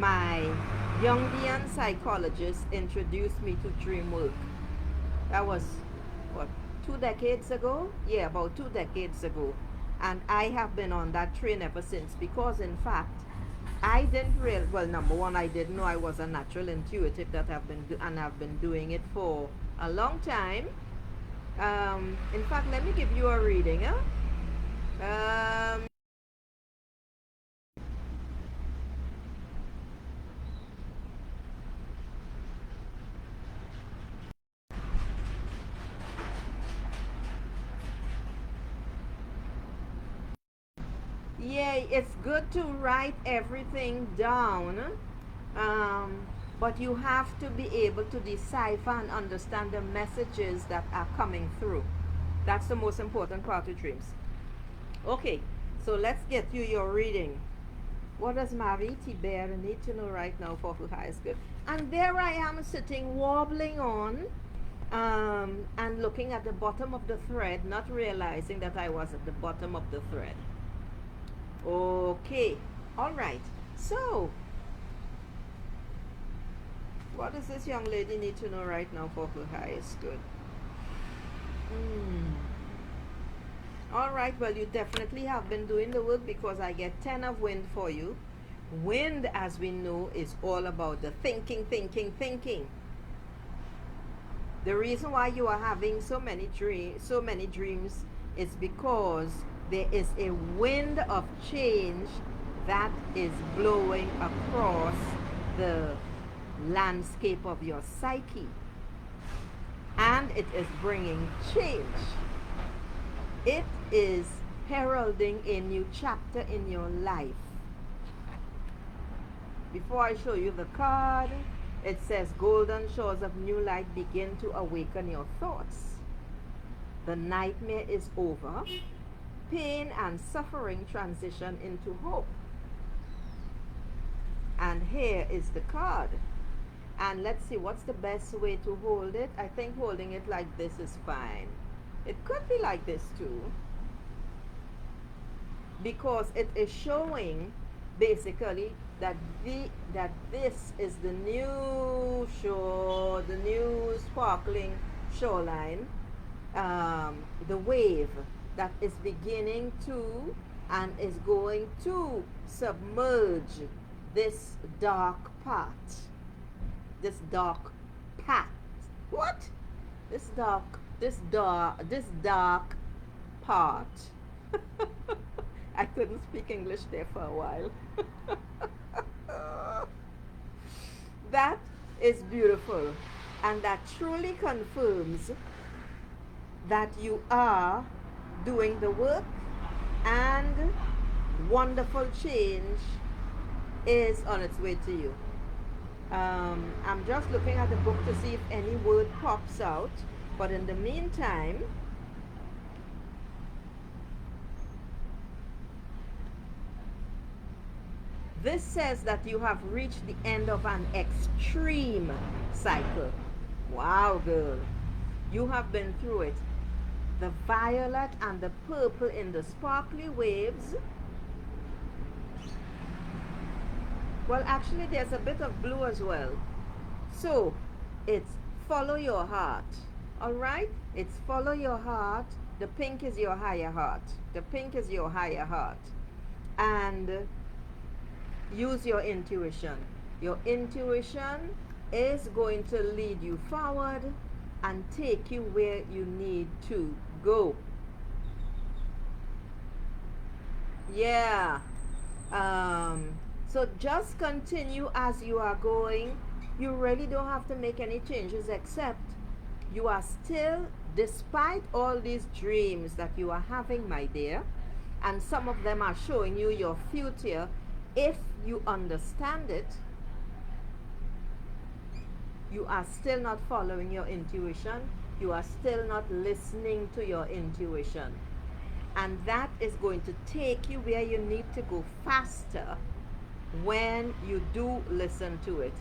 my Jungian psychologist introduced me to dream work. That was, what, 2 decades ago? Yeah, about 2 decades ago. And I have been on that train ever since because, in fact, I didn't real well. Number one, I didn't know I was a natural intuitive that and I've been doing it for a long time. In fact, let me give you a reading. Huh? Um, yeah, it's good to write everything down, um, but you have to be able to decipher and understand the messages that are coming through. That's the most important part of dreams. Okay, so let's get you your reading. What does Marie Thibert need to know right now for her highest good? And there I am sitting, wobbling on, and looking at the bottom of the thread, not realizing that I was at the bottom of the thread. Okay, all right. So, what does this young lady need to know right now for her highest good? Hmm. All right, well, you definitely have been doing the work because I get 10 of wind for you. Wind, as we know, is all about the thinking, thinking, thinking. The reason why you are having so many dreams is because there is a wind of change that is blowing across the landscape of your psyche, and it is bringing change. It is heralding a new chapter in your life. Before I show you the card, it says golden shores of new light begin to awaken your thoughts. The nightmare is over. Pain and suffering transition into hope. And here is the card. And let's see, what's the best way to hold it? I think holding it like this is fine. It could be like this too, because it is showing basically that this is the new shore, the new sparkling shoreline, the wave that is beginning to and is going to submerge this dark part, this dark path. What? This dark part. I couldn't speak English there for a while. That is beautiful, and that truly confirms that you are doing the work, and wonderful change is on its way to you. I'm just looking at the book to see if any word pops out, but in the meantime, this says that you have reached the end of an extreme cycle. Wow, girl. You have been through it. The violet and the purple in the sparkly waves. Well, actually, there's a bit of blue as well. So, it's follow your heart. All right? It's follow your heart. The pink is your higher heart. The pink is your higher heart. And use your intuition. Your intuition is going to lead you forward and take you where you need to go. Yeah. So just continue as you are going. You really don't have to make any changes, except you are still, despite all these dreams that you are having, my dear, and some of them are showing you your future. If you understand it, you are still not following your intuition. You are still not listening to your intuition. And that is going to take you where you need to go faster when you do listen to it.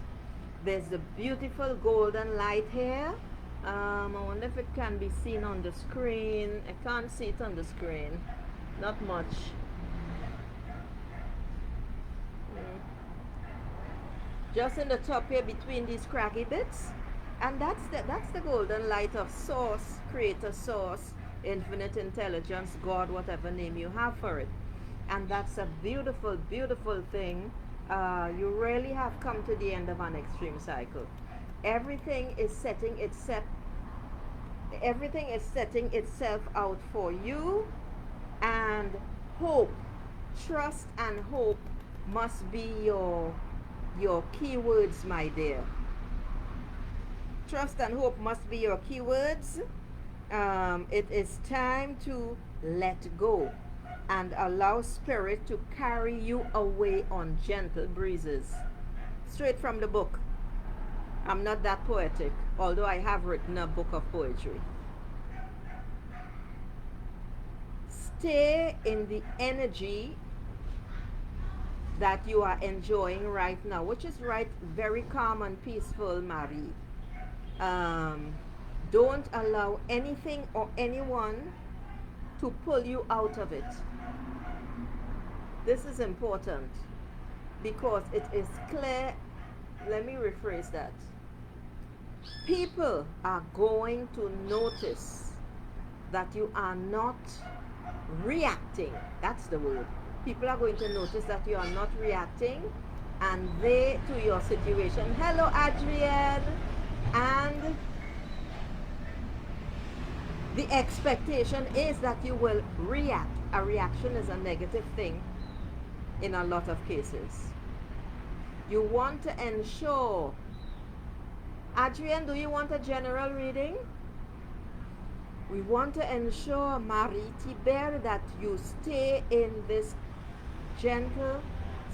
There's a beautiful golden light here. I wonder if it can be seen on the screen. I can't see it on the screen. Not much. just in the top here between these craggy bits. And that's the golden light of source, creator source, infinite intelligence, God, whatever name you have for it. And that's a beautiful, beautiful thing. You really have come to the end of an extreme cycle. Everything is setting itself everything is setting itself out for you, and hope, trust and hope must be your keywords, my dear. Trust and hope must be your keywords. It is time to let go and allow spirit to carry you away on gentle breezes. Straight from the book. I'm not that poetic, although I have written a book of poetry. Stay in the energy that you are enjoying right now, which is right, very calm and peaceful, Marie. Um, don't allow anything or anyone to pull you out of it. This is important because it is clear. Let me rephrase that. People are going to notice that you are not reacting. That's the word. People are going to notice that you are not reacting, and they to your situation. Hello, Adrienne. And the expectation is that you will react. A reaction is a negative thing in a lot of cases. You want to ensure. Adrienne, do you want a general reading? We want to ensure, Marie Tiber, that you stay in this gentle,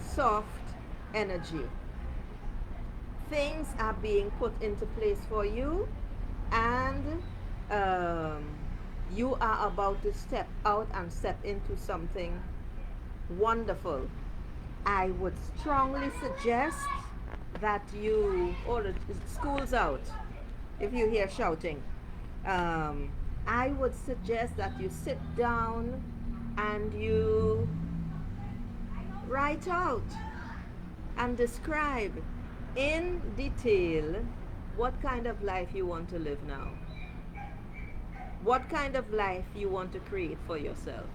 soft energy. Things are being put into place for you, and you are about to step out and step into something wonderful. I would strongly suggest that you, the school's out, if you hear shouting. I would suggest that you sit down and you write out and describe in detail what kind of life you want to live now. What kind of life you want to create for yourself.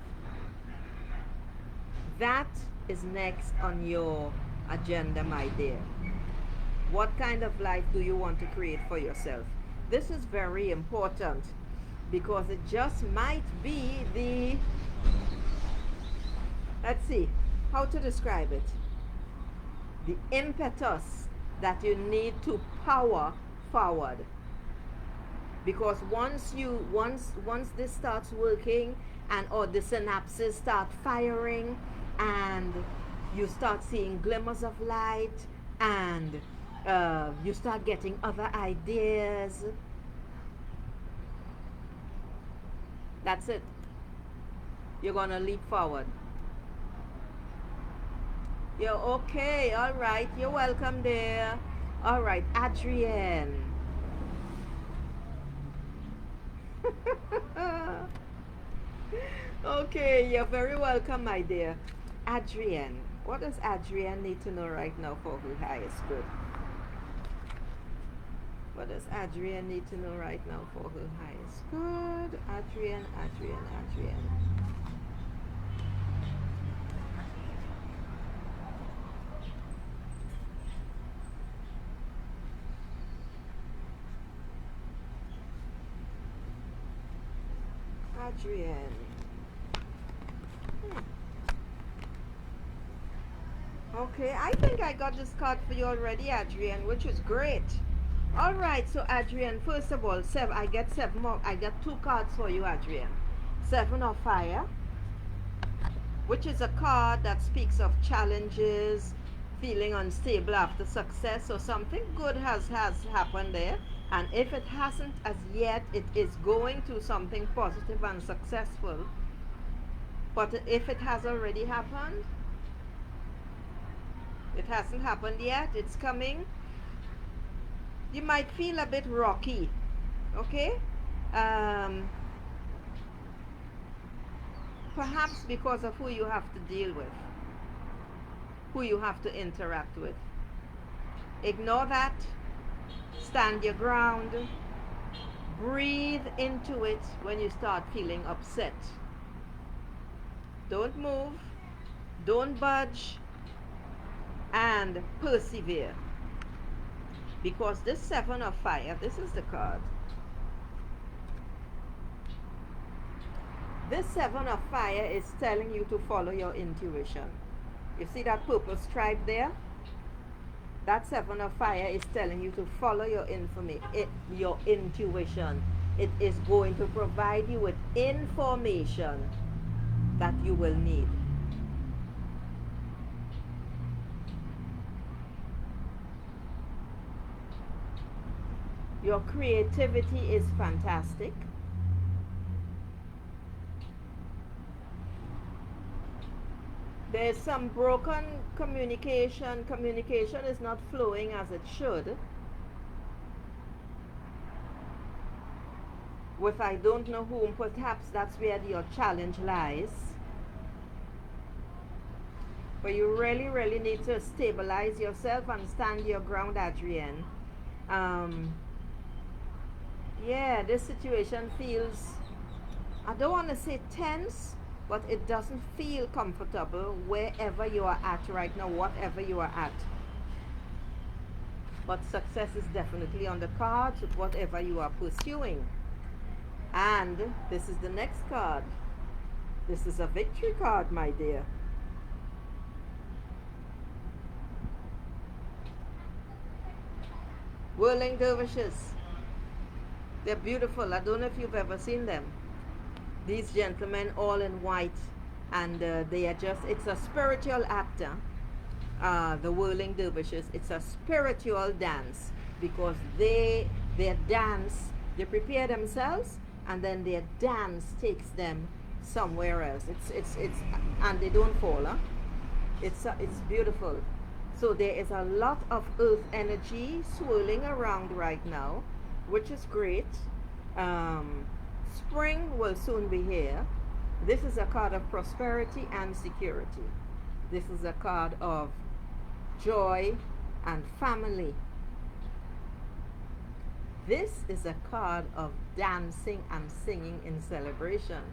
That is next on your agenda, my dear. What kind of life do you want to create for yourself? This is very important because it just might be the, let's see, how to describe it. The impetus that you need to power forward. Because once this starts working, and or the synapses start firing, and you start seeing glimmers of light, and you start getting other ideas, that's it. You're gonna leap forward. You're okay. All right. You're welcome there. All right, Adrienne. Okay, you're very welcome, my dear. Adrienne. What does Adrienne need to know right now for her highest good? What does Adrienne need to know right now for her highest good? Adrienne, Adrienne, Adrienne. Adrienne. Okay, I think I got this card for you already, Adrienne, which is great. All right, so Adrienne, first of all, I get 7 more. I got 2 cards for you, Adrienne. 7 of Fire, which is a card that speaks of challenges, feeling unstable after success, or something good has happened there. And if it hasn't as yet, it is going to something positive and successful. But if it has already happened, it hasn't happened yet, it's coming. You might feel a bit rocky, okay? Perhaps because of who you have to deal with, who you have to interact with. Ignore that. Stand your ground. Breathe into it when you start feeling upset. Don't move. Don't budge. And persevere. Because this Seven of Fire, this is the card. This Seven of Fire is telling you to follow your intuition. You see that purple stripe there? That Seven of Fire is telling you to follow your your intuition. It is going to provide you with information that you will need. Your creativity is fantastic. There's some broken communication. Communication is not flowing as it should. With I don't know whom, perhaps that's where your challenge lies. But you really, really need to stabilize yourself and stand your ground, Adrienne. Yeah, this situation feels, I don't want to say tense, but it doesn't feel comfortable wherever you are at right now, whatever you are at. But success is definitely on the cards with whatever you are pursuing. And this is the next card. This is a victory card, my dear. Whirling dervishes. They're beautiful. I don't know if you've ever seen them. These gentlemen all in white, and they are just, it's a spiritual actor. The whirling dervishes, it's a spiritual dance, because their dance, they prepare themselves, and then their dance takes them somewhere else. It's and they don't fall, huh? It's beautiful. So there is a lot of earth energy swirling around right now, which is great. Spring will soon be here. This is a card of prosperity and security. This is a card of joy and family. This is a card of dancing and singing in celebration.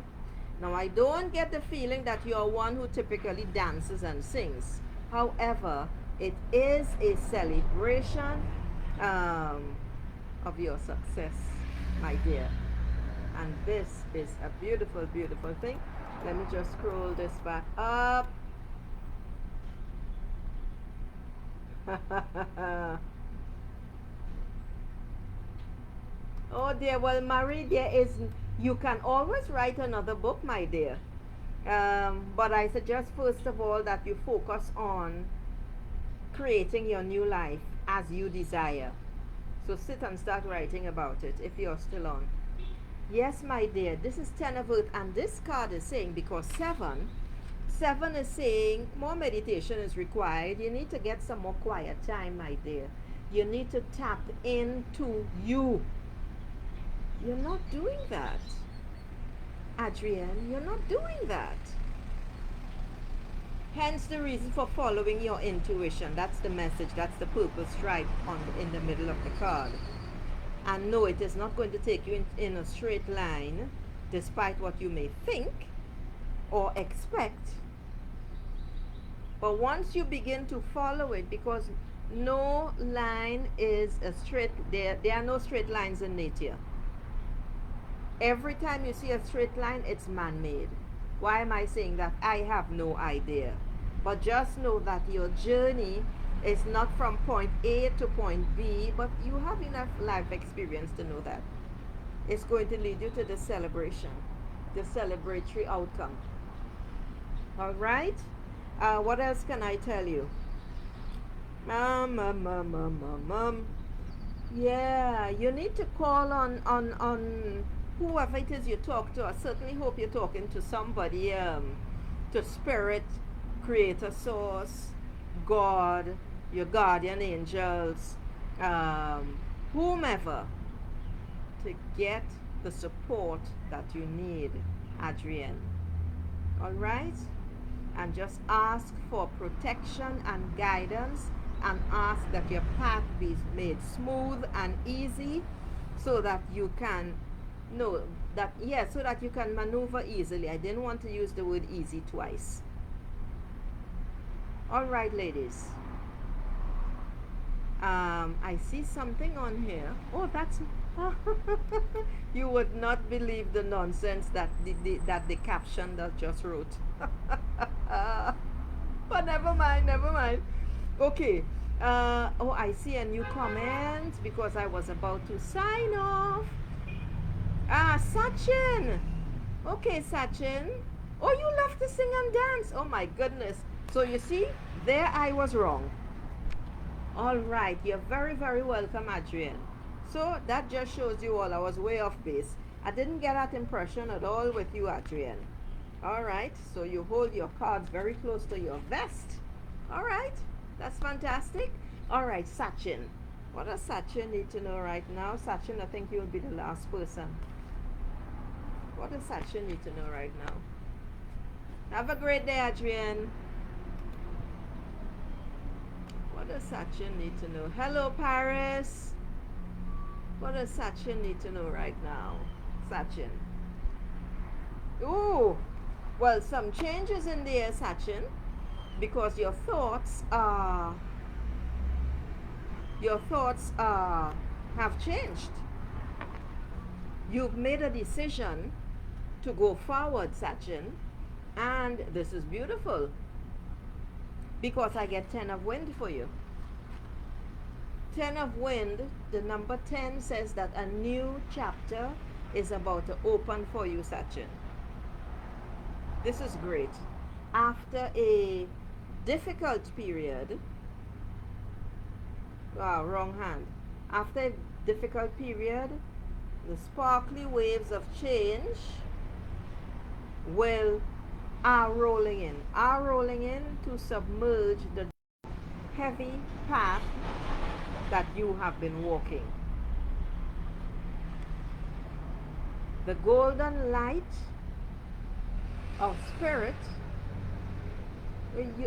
Now, I don't get the feeling that you're one who typically dances and sings. However, it is a celebration of your success, my dear. And this is a beautiful, beautiful thing. Let me just scroll this back up. Oh dear, well, Marie, you can always write another book, my dear. But I suggest first of all that you focus on creating your new life as you desire. So sit and start writing about it if you're still on. Yes, my dear, this is Ten of Earth, and this card is saying, because seven is saying more meditation is required. You need to get some more quiet time, my dear. You need to tap into you. You're not doing that, Adrienne. You're not doing that. Hence the reason for following your intuition. That's the message. That's the purple stripe in the middle of the card. And no, it is not going to take you in a straight line, despite what you may think or expect. But once you begin to follow it, because no line is a straight, there are no straight lines in nature. Every time you see a straight line, it's man-made. Why am I saying that? I have no idea. But just know that your journey is not from point A to point B, but you have enough life experience to know that. It's going to lead you to the celebration, the celebratory outcome. All right? What else can I tell you? Yeah, you need to call on whoever it is you talk to. I certainly hope you're talking to somebody, to Spirit, Creator, Source, God, your guardian angels, whomever, to get the support that you need, Adrienne. All right? And just ask for protection and guidance and ask that your path be made smooth and easy, so that you can know that, yeah, so that you can maneuver easily. I didn't want to use the word easy twice. All right, ladies. I see something on here. Oh, that's you would not believe the nonsense that the caption that just wrote. But never mind, never mind. Okay. Oh, I see a new comment because I was about to sign off. Sachin. Okay, Sachin. Oh, you love to sing and dance. Oh my goodness. So you see, there I was wrong. All right, you're very, very welcome, Adrian. So that just shows you all I was way off base. I didn't get that impression at all with you, Adrian. All right, so you hold your cards very close to your vest. All right, that's fantastic. All right, Sachin. What does Sachin need to know right now? Sachin, I think you'll be the last person. What does Sachin need to know right now? Have a great day, Adrian. What does Sachin need to know? Hello, Paris. What does Sachin need to know right now? Sachin. Ooh, well, some changes in there, Sachin, because your thoughts have changed. You've made a decision to go forward, Sachin, and this is beautiful because I get 10 of wind for you. 10 of wind, the number 10 says that a new chapter is about to open for you, Sachin. This is great. After a difficult period, wrong hand. After a difficult period, the sparkly waves of change are rolling in to submerge the heavy path that you have been walking. The golden light of spirit,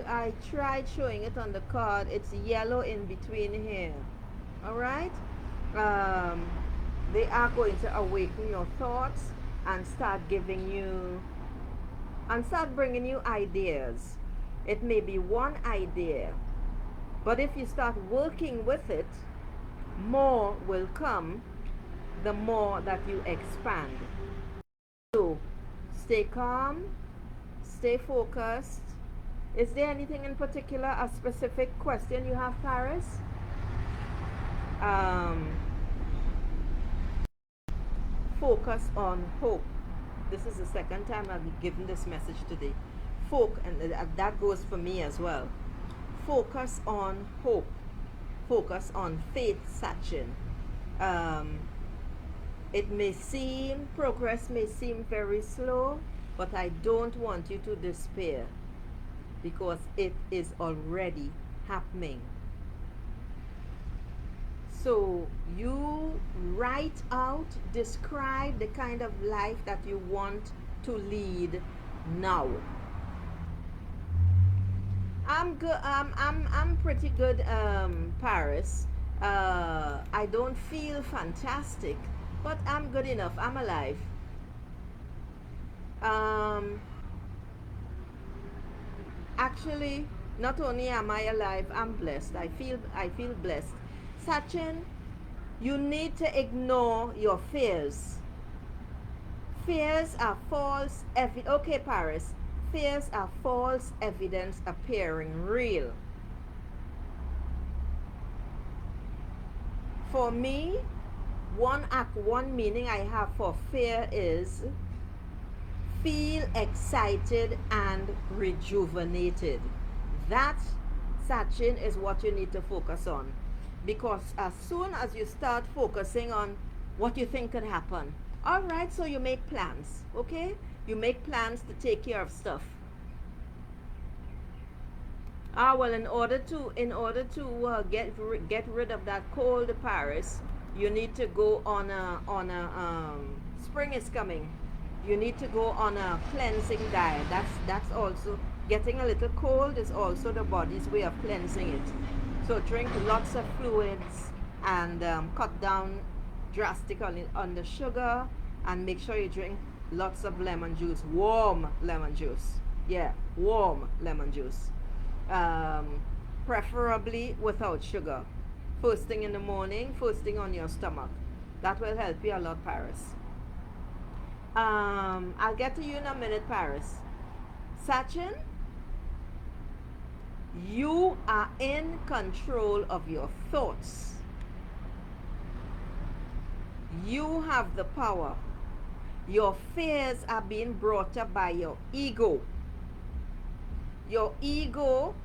I tried showing it on the card. It's yellow in between here. All right, they are going to awaken your thoughts and start bringing you ideas. It may be one idea, but if you start working with it, more will come the more that you expand. So stay calm, stay focused. Is there anything in particular, a specific question you have, Paris? Focus on hope. This is the second time I've given this message today. And that goes for me as well. Focus on hope. Focus on faith, Sachin. Progress may seem very slow, but I don't want you to despair, because it is already happening. So you write out, describe the kind of life that you want to lead now. I'm good. I'm pretty good, Paris. I don't feel fantastic, but I'm good enough. I'm alive. Actually, not only am I alive, I'm blessed. I feel blessed. Sachin, you need to ignore your fears. Fears are false evidence. Okay, Paris. Fears are false evidence appearing real. For me, one meaning I have for fear is feel excited and rejuvenated. That, Sachin, is what you need to focus on. Because as soon as you start focusing on what you think could happen, all right, so you make plans, okay? You make plans to take care of stuff. Well, in order to get rid of that cold, Paris, you need to go on a spring is coming. You need to go on a cleansing diet. That's also, getting a little cold is also the body's way of cleansing it. So drink lots of fluids and cut down drastically on the sugar, and make sure you drink lots of lemon juice, warm lemon juice. Yeah, warm lemon juice. Um, Preferably without sugar. First thing in the morning, first thing on your stomach. That will help you a lot, Paris. I'll get to you in a minute, Paris. Sachin, you are in control of your thoughts. You have the power. Your fears are being brought up by your ego. Your ego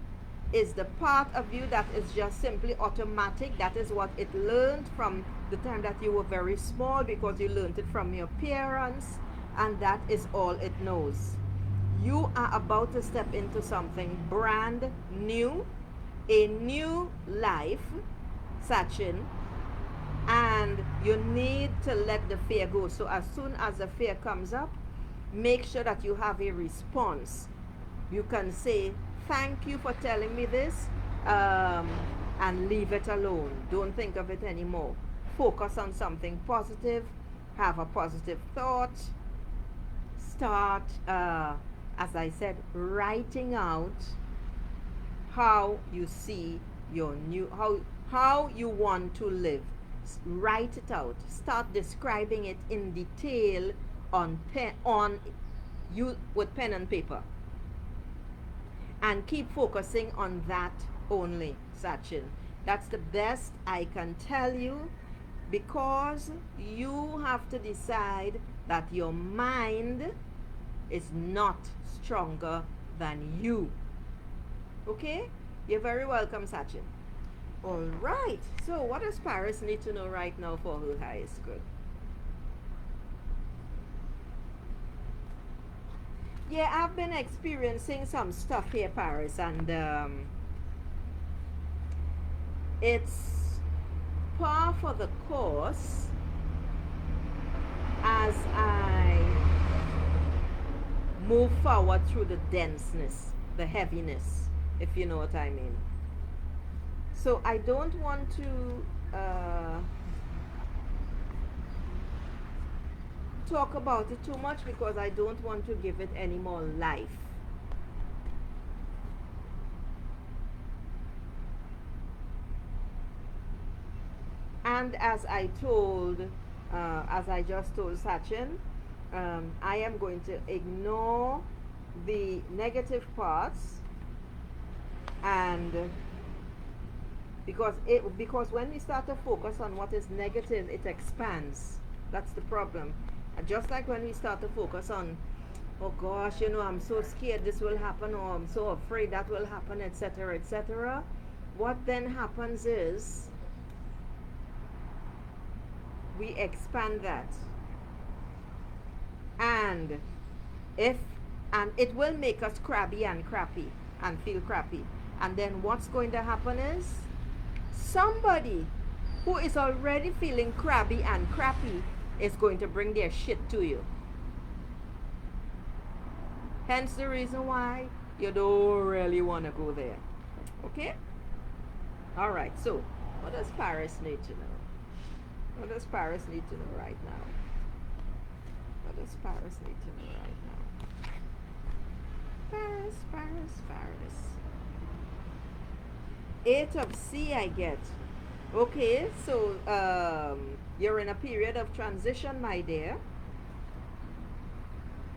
is the part of you that is just simply automatic. That is what it learned from the time that you were very small, because you learned it from your parents, and that is all it knows. You are about to step into something brand new, a new life, Sachin, and you need to let the fear go. So as soon as the fear comes up, make sure that you have a response. You can say, thank you for telling me this, and leave it alone. Don't think of it anymore. Focus on something positive. Have a positive thought. Start, as I said, writing out how you see your new, how you want to live. Write it out. Start describing it in detail on you with pen and paper. And keep focusing on that only, Sachin. That's the best I can tell you, because you have to decide that your mind is not stronger than you. Okay? You're very welcome, Sachin. All right. So what does Paris need to know right now for her highest good? Yeah, I've been experiencing some stuff here, Paris, and it's par for the course as I move forward through the denseness, the heaviness, if you know what I mean. So I don't want to talk about it too much, because I don't want to give it any more life. And as I just told Sachin, I am going to ignore the negative parts, and because when we start to focus on what is negative, it expands. That's the problem. And just like when we start to focus on, oh gosh, I'm so scared this will happen, or I'm so afraid that will happen, etc., etc., what then happens is we expand that, and it will make us crabby and crappy and feel crappy. And then what's going to happen is, somebody who is already feeling crabby and crappy is going to bring their shit to you. Hence the reason why you don't really want to go there. Okay? Alright, so what does Paris need to know? What does Paris need to know right now? What does Paris need to know right now? Paris, Paris, Paris. 8 of C I get. Okay, so you're in a period of transition, my dear.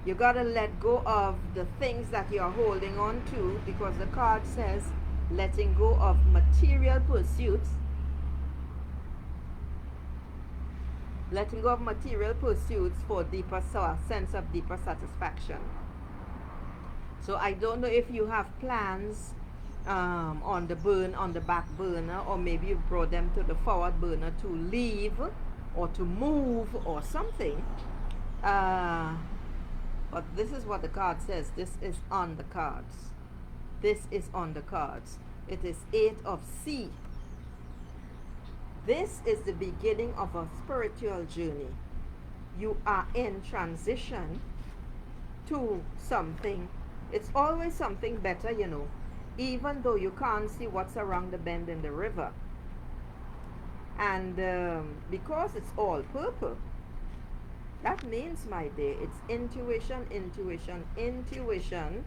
You gotta let go of the things that you're holding on to, because the card says letting go of material pursuits. Letting go of material pursuits for deeper sense of deeper satisfaction. So I don't know if you have plans on the back burner, or maybe you brought them to the forward burner to leave or to move or something. But this is what the card says. This is on the cards. This is on the cards. It is 8 of C. This is the beginning of a spiritual journey. You are in transition to something. It's always something better, even though you can't see what's around the bend in the river. And because it's all purple, that means, my dear, it's intuition, intuition, intuition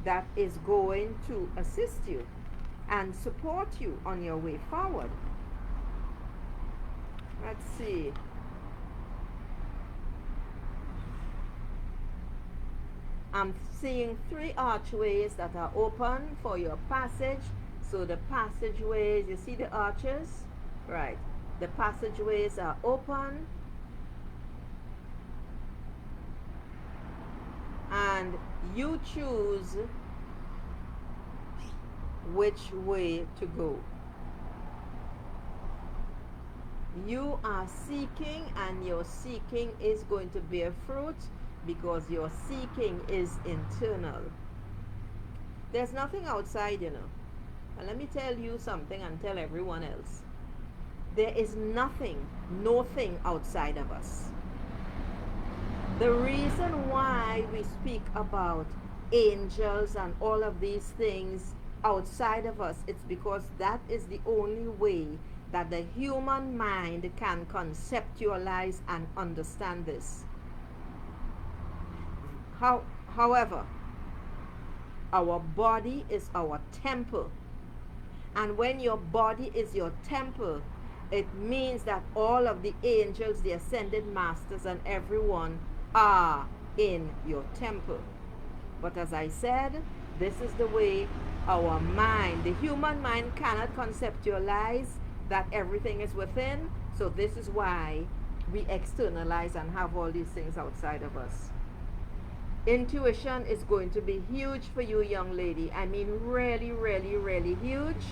that is going to assist you and support you on your way forward. Let's see. I'm seeing 3 archways that are open for your passage. So the passageways, you see the arches? Right. The passageways are open. And you choose which way to go. You are seeking, and your seeking is going to bear fruit because your seeking is internal. There's nothing outside, you know. And let me tell you something and tell everyone else. There is nothing, nothing outside of us. The reason why we speak about angels and all of these things outside of us, it's because that is the only way that the human mind can conceptualize and understand this. However, our body is our temple. And when your body is your temple, it means that all of the angels, the ascended masters, and everyone are in your temple. But as I said, this is the way our mind, the human mind, cannot conceptualize that everything is within. So this is why we externalize and have all these things outside of us. Intuition is going to be huge for you, young lady. I mean, really, really, really huge.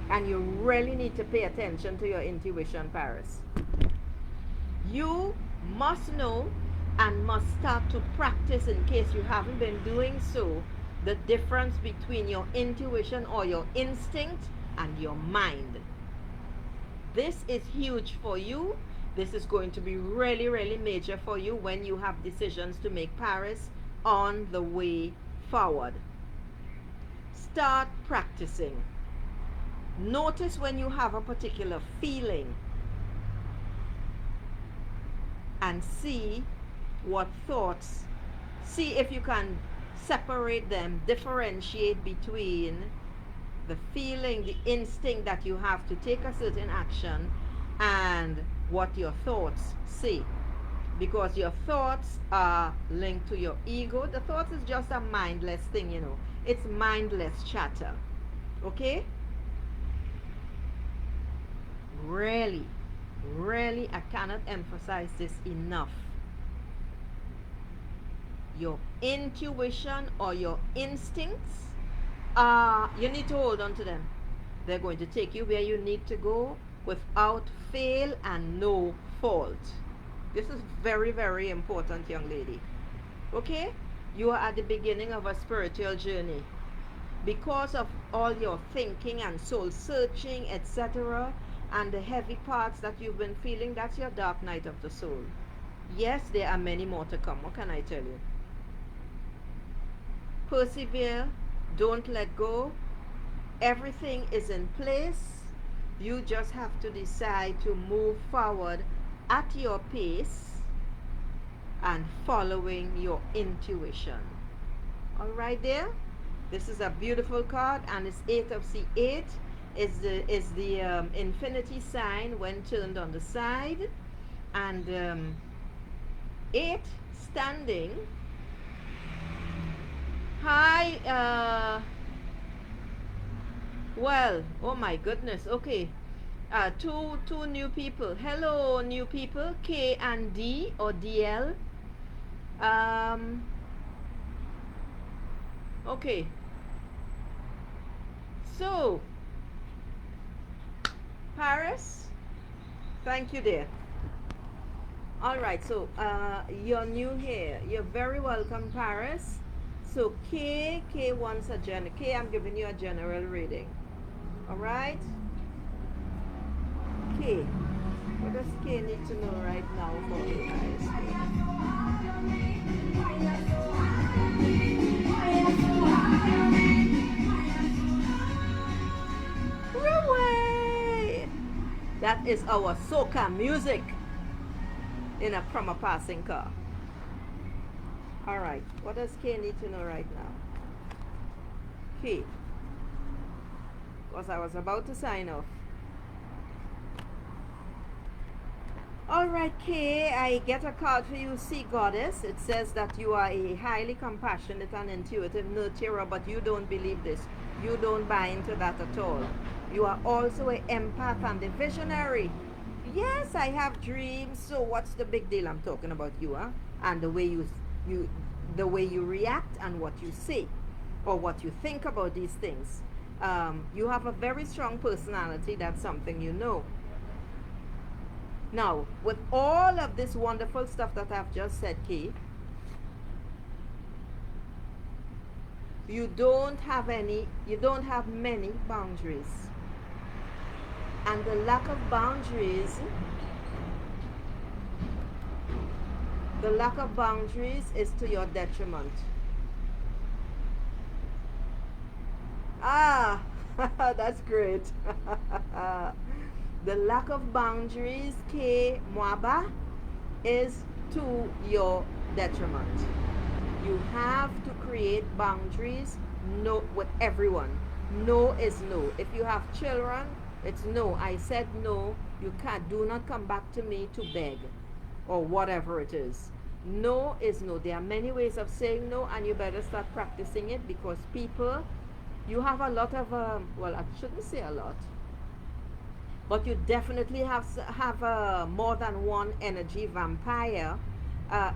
And you really need to pay attention to your intuition, Paris. You must know and must start to practice, in case you haven't been doing so, the difference between your intuition or your instinct and your mind. This is huge for you. This is going to be really, really major for you when you have decisions to make, Paris, on the way forward. Start practicing. Notice when you have a particular feeling and see what thoughts, see if you can separate them, differentiate between the feeling, the instinct that you have to take a certain action and what your thoughts say. Because your thoughts are linked to your ego. The thoughts is just a mindless thing, you know. It's mindless chatter. Okay? Really, really, I cannot emphasize this enough. Your intuition or your instincts, you need to hold on to them. They're going to take you where you need to go without fail and no fault. This is very, very important, young lady. Okay? You are at the beginning of a spiritual journey. Because of all your thinking and soul searching, etc., and the heavy parts that you've been feeling, that's your dark night of the soul. Yes, there are many more to come. What can I tell you? Persevere. Don't let go. Everything is in place. You just have to decide to move forward at your pace and following your intuition. All right there? This is a beautiful card, and it's 8 of C8. Is the infinity sign when turned on the side, and 8 standing. Hi, well, oh my goodness, okay, two new people. Hello, new people, K and D or DL. Okay, so Paris, thank you there. All right, so you're new here. You're very welcome, Paris. So K wants a K, I'm giving you a general reading. All right, K, what does K need to know right now for you guys? That is our soca music from a passing car. All right. What does Kay need to know right now? Kay, because I was about to sign off. All right, Kay, I get a card for you, Sea Goddess. It says that you are a highly compassionate and intuitive nurturer, but you don't believe this. You don't buy into that at all. You are also an empath and a visionary. Yes, I have dreams. So what's the big deal? I'm talking about you, huh? And the way you react and what you say, or what you think about these things. You have a very strong personality. That's something you know. Now, with all of this wonderful stuff that I've just said, Kay, you don't have many boundaries. And the lack of boundaries is to your detriment. Ah, that's great. The lack of boundaries, K Mwaba, is to your detriment. You have to create boundaries with everyone. No is no. If you have children, it's no. I said no. You can't. Do not come back to me to beg or whatever it is. No is no. There are many ways of saying no, and you better start practicing it, because people, you have a lot of, well, I shouldn't say a lot, but you definitely have more than one energy vampire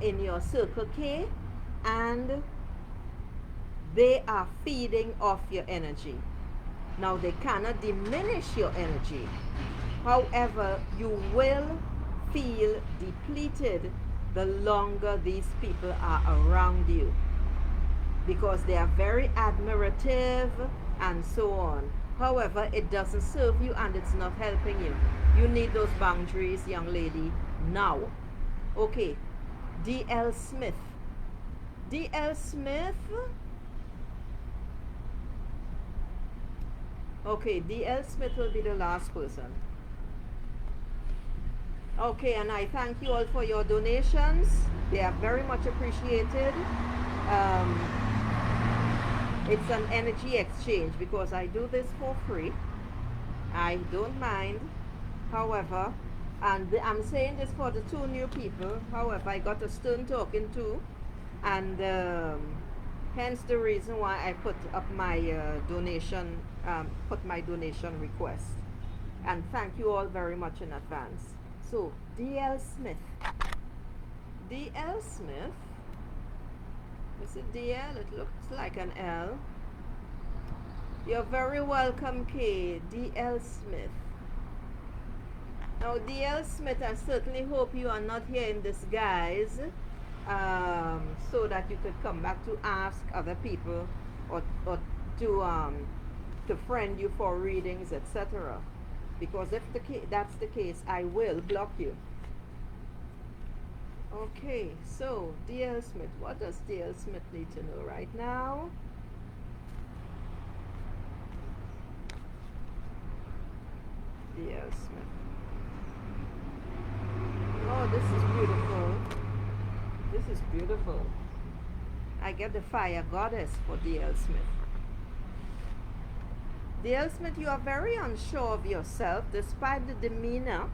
in your circle, K, and they are feeding off your energy. Now, they cannot diminish your energy. However, you will feel depleted the longer these people are around you, because they are very admirative and so on. However, it doesn't serve you and it's not helping you. You need those boundaries, young lady, now. Okay, D.L. Smith. D.L. Smith. Okay, D.L. Smith will be the last person. Okay, and I thank you all for your donations. They are very much appreciated. It's an energy exchange, because I do this for free. I don't mind. However, and I'm saying this for the 2 new people. However, I got a stern talking to, and hence the reason why I put up my donation request. And thank you all very much in advance. So, D.L. Smith. D.L. Smith. Is it D.L.? It looks like an L. You're very welcome, K. D.L. Smith. Now, D.L. Smith, I certainly hope you are not here in disguise, so that you could come back to ask other people or to friend you for readings, etc. Because if that's the case, I will block you. Okay, so D.L. Smith, what does D.L. Smith need to know right now? D.L. Smith. Oh, this is beautiful. This is beautiful. I get the fire goddess for D.L. Smith. D.L. Smith, you are very unsure of yourself, despite the demeanor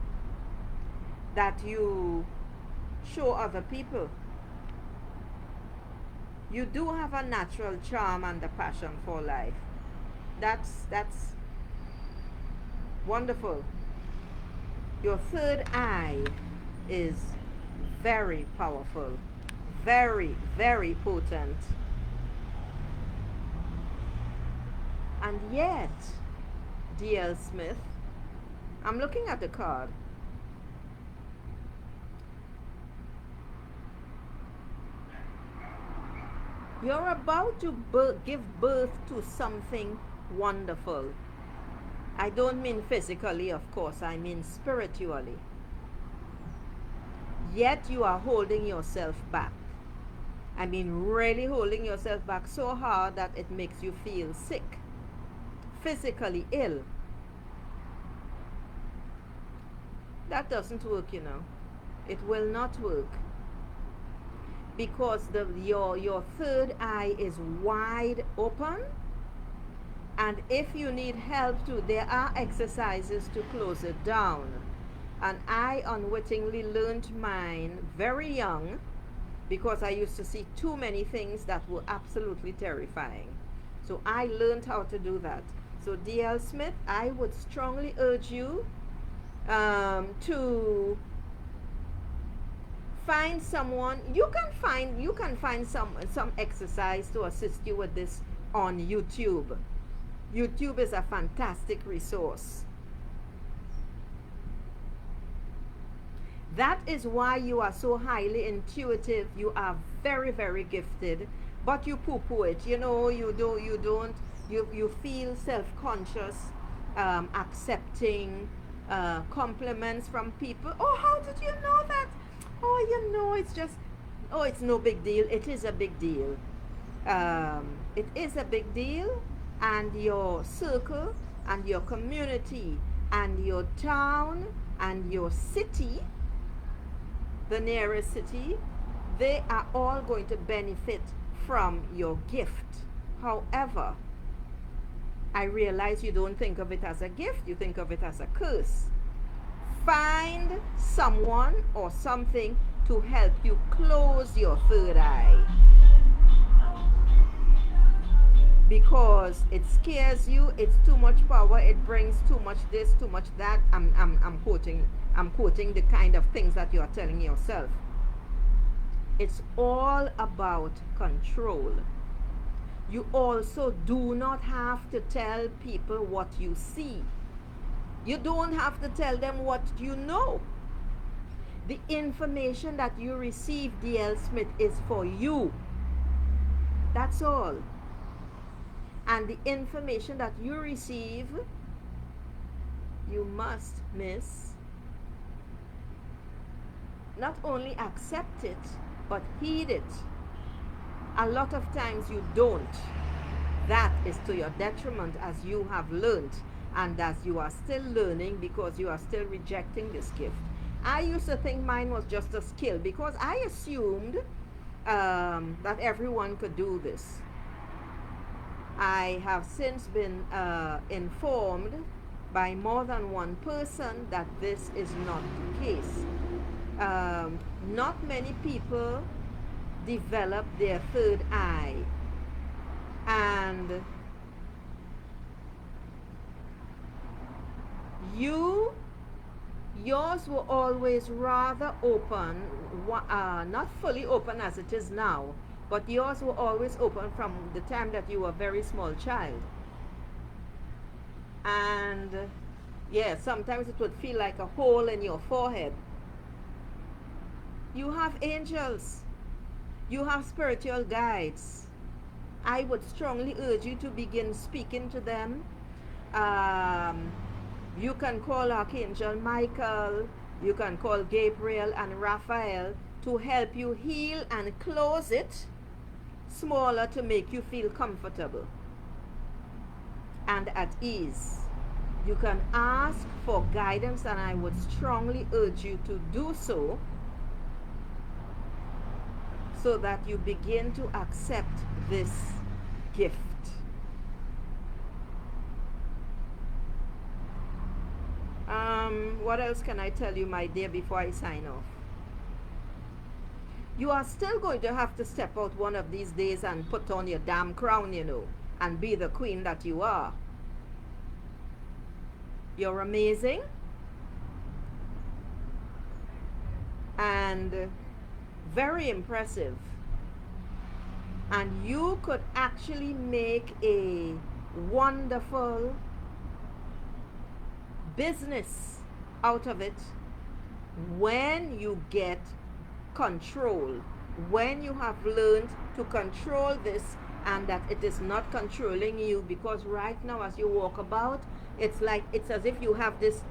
that you show other people. You do have a natural charm and a passion for life. That's wonderful. Your third eye is very powerful, very, very potent. And yet, D.L. Smith, I'm looking at the card. You're about to give birth to something wonderful. I don't mean physically, of course, I mean spiritually. Yet you are holding yourself back. I mean really holding yourself back so hard that it makes you feel sick, physically ill. That doesn't work, you know. It will not work because your third eye is wide open, and if you need help too, there are exercises to close it down. And I unwittingly learned mine very young because I used to see too many things that were absolutely terrifying. So I learned how to do that. So D.L. Smith, I would strongly urge you to find someone. You can find some exercise to assist you with this on YouTube. YouTube is a fantastic resource. That is why you are so highly intuitive. You are very, very gifted, but you poo-poo it. You know, you feel self-conscious, accepting compliments from people. Oh, how did you know that? Oh, you know, it's just, oh, it's no big deal. It is a big deal. It is a big deal, and your circle and your community and your town and your city, the nearest city, they are all going to benefit from your gift. However, I realize you don't think of it as a gift, you think of it as a curse. Find someone or something to help you close your third eye, because it scares you. It's too much power. It brings too much this, too much that. I'm quoting the kind of things that you are telling yourself. It's all about control. You also do not have to tell people what you see. You don't have to tell them what you know. The information that you receive, D.L. Smith, is for you. That's all. And the information that you receive, you must, miss, not only accept it, but heed it. A lot of times you don't. That is to your detriment, as you have learned, and as you are still learning, because you are still rejecting this gift. I used to think mine was just a skill because I assumed that everyone could do this. I have since been informed by more than one person that this is not the case. Not many people develop their third eye, and yours were always rather open, not fully open as it is now, but yours were always open from the time that you were a very small child. And yeah, sometimes it would feel like a hole in your forehead. You have angels. You have spiritual guides. I would strongly urge you to begin speaking to them. You can call Archangel Michael. You can call Gabriel and Raphael to help you heal and close it smaller, to make you feel comfortable and at ease. You can ask for guidance, and I would strongly urge you to do so, so that you begin to accept this gift. What else can I tell you, my dear, before I sign off? You are still going to have to step out one of these days and put on your damn crown, you know, and be the queen that you are. You're amazing and very impressive, and you could actually make a wonderful business out of it when you get control, when you have learned to control this, and that it is not controlling you. Because right now, as you walk about, it's as if you have this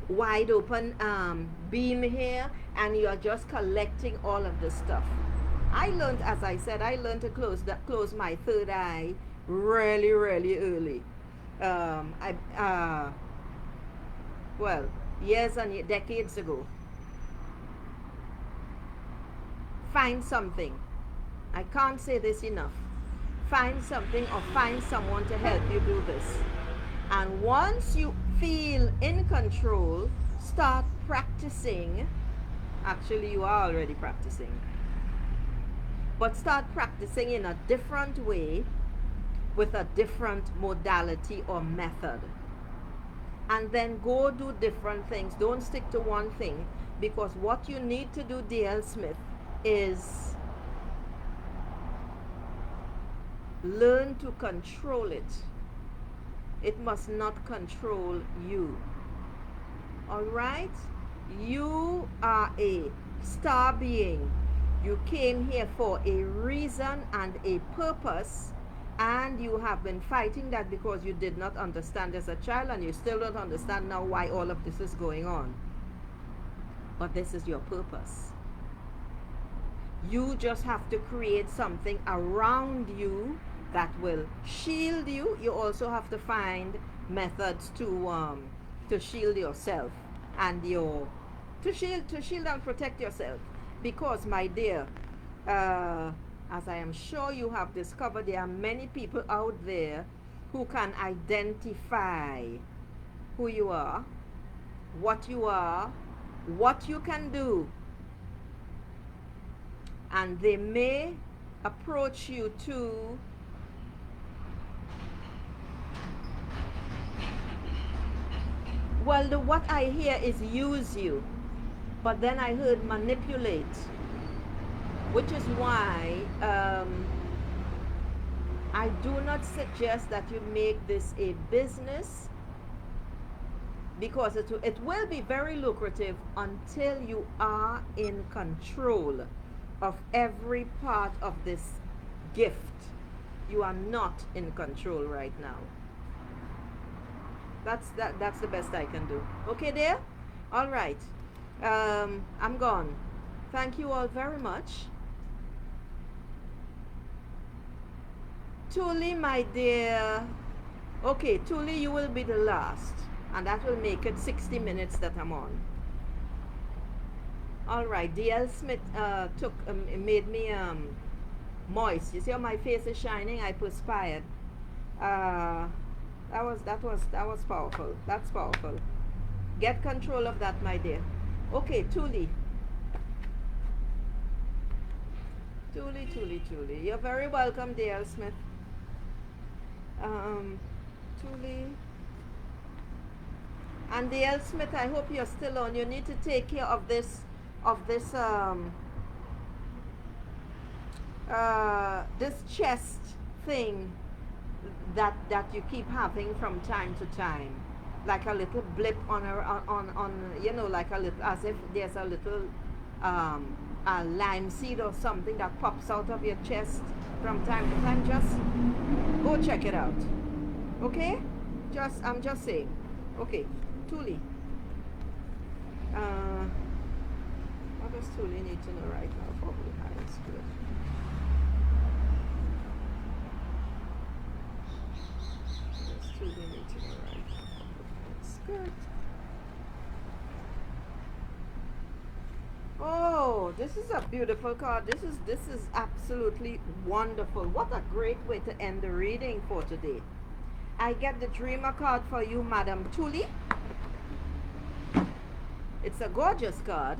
wide open beam here, and you are just collecting all of this stuff. I learned, as I said, I learned to close my third eye really, really early. Well, years and decades ago. Find something. I can't say this enough. Find something or find someone to help you do this. And once you feel in control, start practicing. Actually, you are already practicing. But start practicing in a different way with a different modality or method. And then go do different things. Don't stick to one thing, because what you need to do, D.L. Smith, is learn to control it. It must not control you. All right? You are a star being. You came here for a reason and a purpose, and you have been fighting that because you did not understand as a child, and you still don't understand now why all of this is going on. But this is your purpose. You just have to create something around you that will shield you. You also have to find methods to shield yourself and to shield and protect yourself. Because, my dear, as I am sure you have discovered, there are many people out there who can identify who you are, what you can do, and they may approach you to what I hear is use you, but then I heard manipulate, which is why I do not suggest that you make this a business, because it will be very lucrative until you are in control of every part of this gift. You are not in control right now. That's the best I can do. Okay, dear? All right. I'm gone. Thank you all very much. Tuli, my dear. Okay, Tuli, you will be the last, and that will make it 60 minutes that I'm on. All right. D.L. Smith made me moist. You see how my face is shining? I perspired. That was powerful. That's powerful. Get control of that, my dear. Okay, Tuli. Tuli. You're very welcome, D.L. Smith. Tuli. And D.L. Smith, I hope you're still on. You need to take care of this this chest thing that you keep having from time to time, like a little blip on you know, like a little, as if there's a little a lime seed or something that pops out of your chest from time to time. Just go check it out. Okay? I'm just saying. Okay, Tuli. What does Tuli need to know right now for Blue Highlands? Good. Tuli need to know right now. That's good. Oh, this is a beautiful card. This is absolutely wonderful. What a great way to end the reading for today. I get the Dreamer card for you, Madam Tuli. It's a gorgeous card,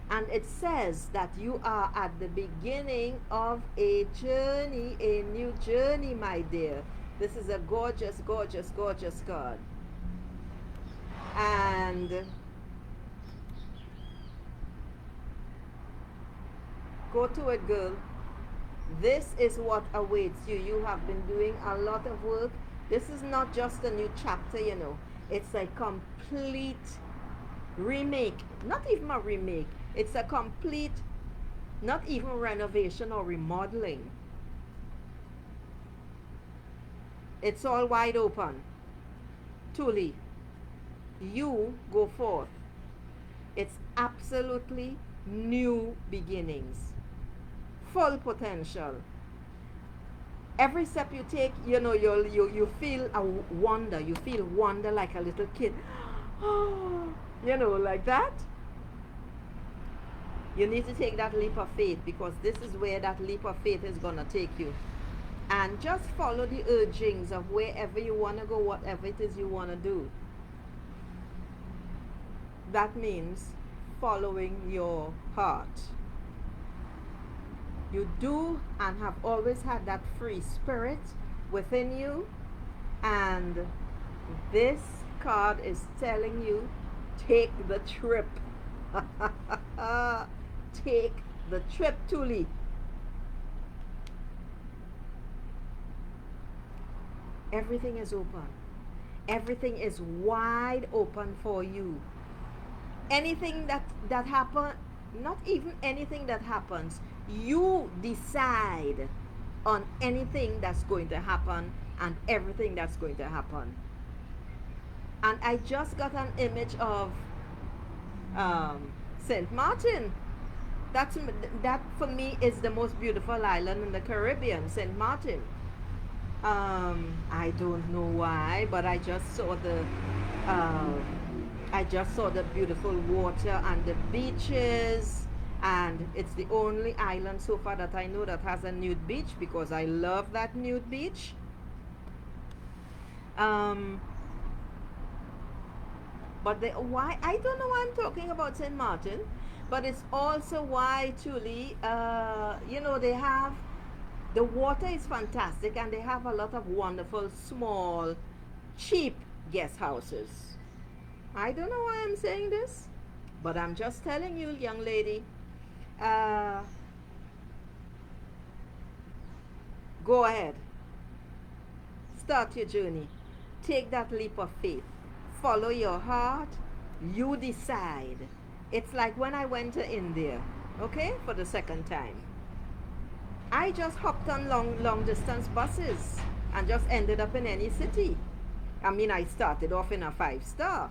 and it says that you are at the beginning of a journey, a new journey, my dear. This is a gorgeous, gorgeous, gorgeous card. And go to it, girl. This is what awaits you. You have been doing a lot of work. This is not just a new chapter, you know. It's a complete remake. Not even a remake. It's a complete, not even renovation or remodeling. It's all wide open. Tuli, you go forth. It's absolutely new beginnings. Full potential. Every step you take, you know, you feel a wonder. You feel wonder like a little kid. You know, like that. You need to take that leap of faith, because this is where that leap of faith is going to take you. And just follow the urgings of wherever you want to go, whatever it is you want to do. That means following your heart. You do and have always had that free spirit within you, and this card is telling you, take the trip. Take the trip, Tuli. Everything is open. Everything is wide open for you. Anything that happens, not even anything that happens, you decide on anything that's going to happen and everything that's going to happen. And I just got an image of St. Martin. That for me is the most beautiful island in the Caribbean, St. Martin. I don't know why, but I just saw the beautiful water and the beaches, and it's the only island so far that I know that has a nude beach, because I love that nude beach. But why, I don't know why I'm talking about St. Martin, but it's also why truly, you know, they have, the water is fantastic, and they have a lot of wonderful, small, cheap guest houses. I don't know why I'm saying this, but I'm just telling you, young lady, go ahead. Start your journey. Take that leap of faith. Follow your heart. You decide. It's like when I went to India, okay, for the second time. I just hopped on long distance buses and just ended up in any city. I mean, I started off in a 5-star.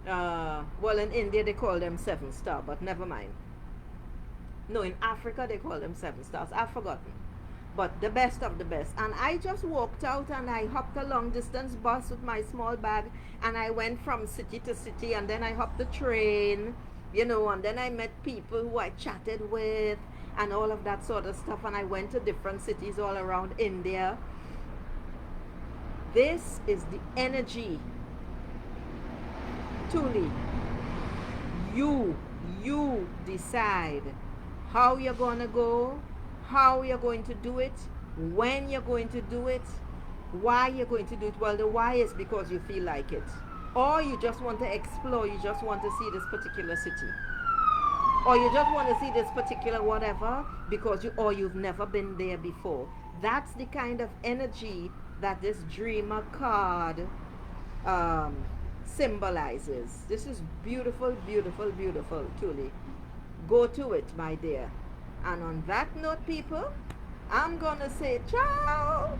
Well, in India they call them 7-star, but never mind. No, in Africa they call them 7 stars. I've forgotten. But the best of the best. And I just walked out and I hopped a long distance bus with my small bag, and I went from city to city, and then I hopped the train, you know, and then I met people who I chatted with and all of that sort of stuff, and I went to different cities all around India. This is the energy. Truly, you decide how you're going to go, how you're going to do it, when you're going to do it, why you're going to do it. Well, the why is because you feel like it, or you just want to explore, you just want to see this particular city, or you just want to see this particular whatever because you've never been there before. That's the kind of energy that this dreamer card symbolizes. This is beautiful, beautiful, beautiful, truly. Go to it, my dear. And on that note, people, I'm gonna say ciao.